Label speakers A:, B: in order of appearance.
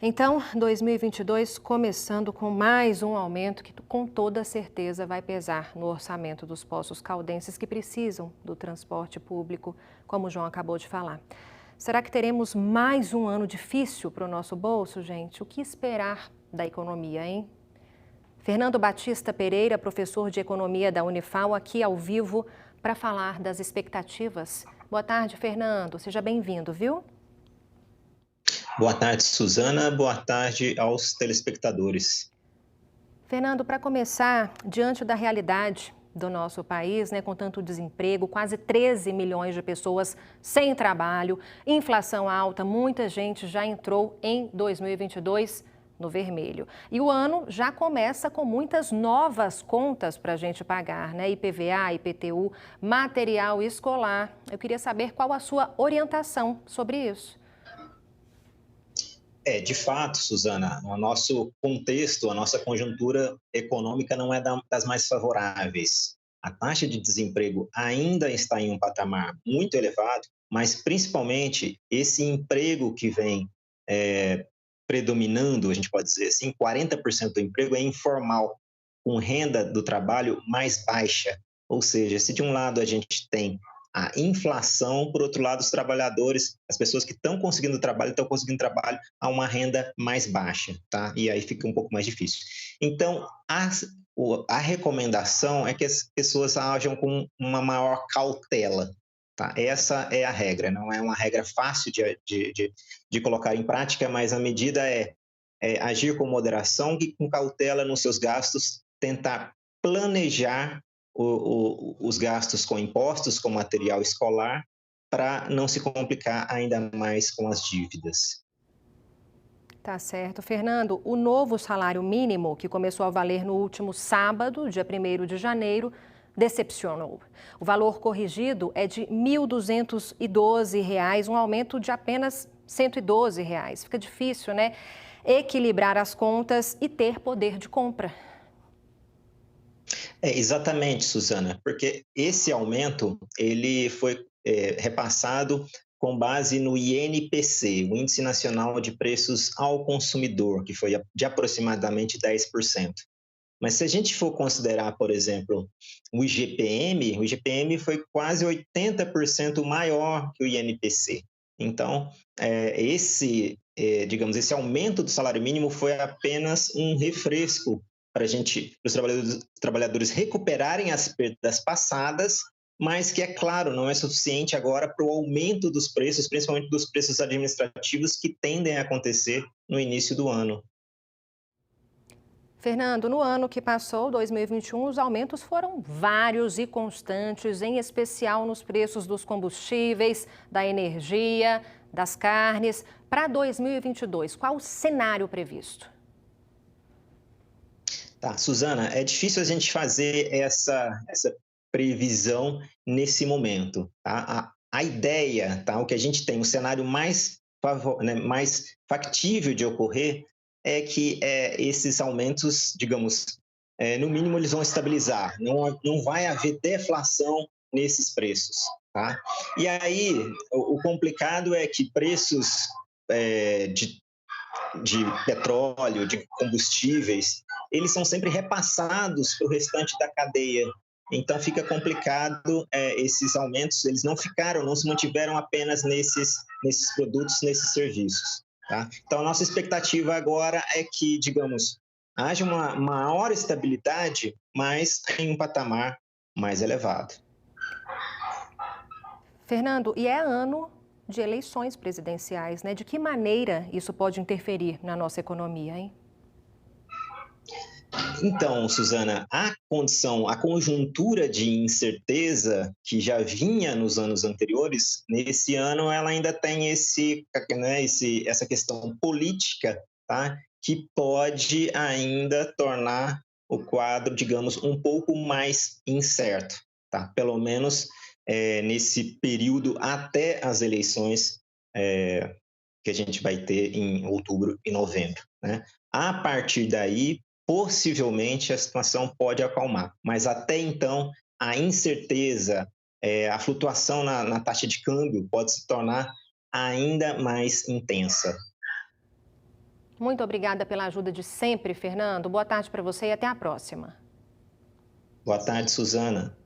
A: Então, 2022 começando com mais um aumento que com toda certeza vai pesar no orçamento dos poços caldenses que precisam do transporte público, como o João acabou de falar. Será que teremos mais um ano difícil para o nosso bolso, gente? O que esperar da economia, hein? Fernando Batista Pereira, professor de economia da Unifal, aqui ao vivo para falar das expectativas. Boa tarde, Fernando. Seja bem-vindo, viu?
B: Boa tarde, Suzana. Boa tarde aos telespectadores.
A: Fernando, para começar, diante da realidade do nosso país, com tanto desemprego, quase 13 milhões de pessoas sem trabalho, inflação alta, muita gente já entrou em 2022 no vermelho. E o ano já começa com muitas novas contas para a gente pagar, IPVA, IPTU, material escolar. Eu queria saber qual a sua orientação sobre isso.
B: De fato, Suzana, o nosso contexto, a nossa conjuntura econômica não é das mais favoráveis. A taxa de desemprego ainda está em um patamar muito elevado, mas principalmente esse emprego que vem predominando, a gente pode dizer assim, 40% do emprego é informal, com renda do trabalho mais baixa. Ou seja, se de um lado a gente tem a inflação, por outro lado, os trabalhadores, as pessoas que estão conseguindo trabalho a uma renda mais baixa, tá? E aí fica um pouco mais difícil. Então, a recomendação é que as pessoas ajam com uma maior cautela, tá? Essa é a regra, não é uma regra fácil de colocar em prática, mas a medida é agir com moderação e com cautela nos seus gastos, tentar planejar os gastos com impostos, com material escolar, para não se complicar ainda mais com as dívidas.
A: Tá certo. Fernando, o novo salário mínimo, que começou a valer no último sábado, dia 1º de janeiro, decepcionou. O valor corrigido é de R$ 1.212, um aumento de apenas R$ 112. Fica difícil, equilibrar as contas e ter poder de compra.
B: Exatamente, Suzana, porque esse aumento ele foi repassado com base no INPC, o Índice Nacional de Preços ao Consumidor, que foi de aproximadamente 10%. Mas se a gente for considerar, por exemplo, o IGPM foi quase 80% maior que o INPC. Então, esse aumento do salário mínimo foi apenas um refresco para os trabalhadores recuperarem as perdas passadas, mas que, é claro, não é suficiente agora para o aumento dos preços, principalmente dos preços administrativos que tendem a acontecer no início do ano.
A: Fernando, no ano que passou, 2021, os aumentos foram vários e constantes, em especial nos preços dos combustíveis, da energia, das carnes. Para 2022, qual o cenário previsto?
B: Tá, Suzana, é difícil a gente fazer essa previsão nesse momento. Tá? A ideia, tá? O que a gente tem, o cenário mais factível de ocorrer é que esses aumentos, digamos, no mínimo eles vão estabilizar, não vai haver deflação nesses preços. Tá? E aí, o complicado é que preços de petróleo, de combustíveis, eles são sempre repassados para o restante da cadeia. Então fica complicado, esses aumentos, eles não se mantiveram apenas nesses produtos, nesses serviços. Tá? Então a nossa expectativa agora é que, digamos, haja uma maior estabilidade, mas em um patamar mais elevado.
A: Fernando, e é ano de eleições presidenciais, De que maneira isso pode interferir na nossa economia, hein?
B: Então, Suzana, a conjuntura de incerteza que já vinha nos anos anteriores, nesse ano ela ainda tem essa questão política, tá? Que pode ainda tornar o quadro, digamos, um pouco mais incerto, tá? Pelo menos nesse período até as eleições que a gente vai ter em outubro e novembro, né? A partir daí, possivelmente a situação pode acalmar, mas até então a incerteza, a flutuação na taxa de câmbio pode se tornar ainda mais intensa.
A: Muito obrigada pela ajuda de sempre, Fernando. Boa tarde para você e até a próxima.
B: Boa tarde, Suzana.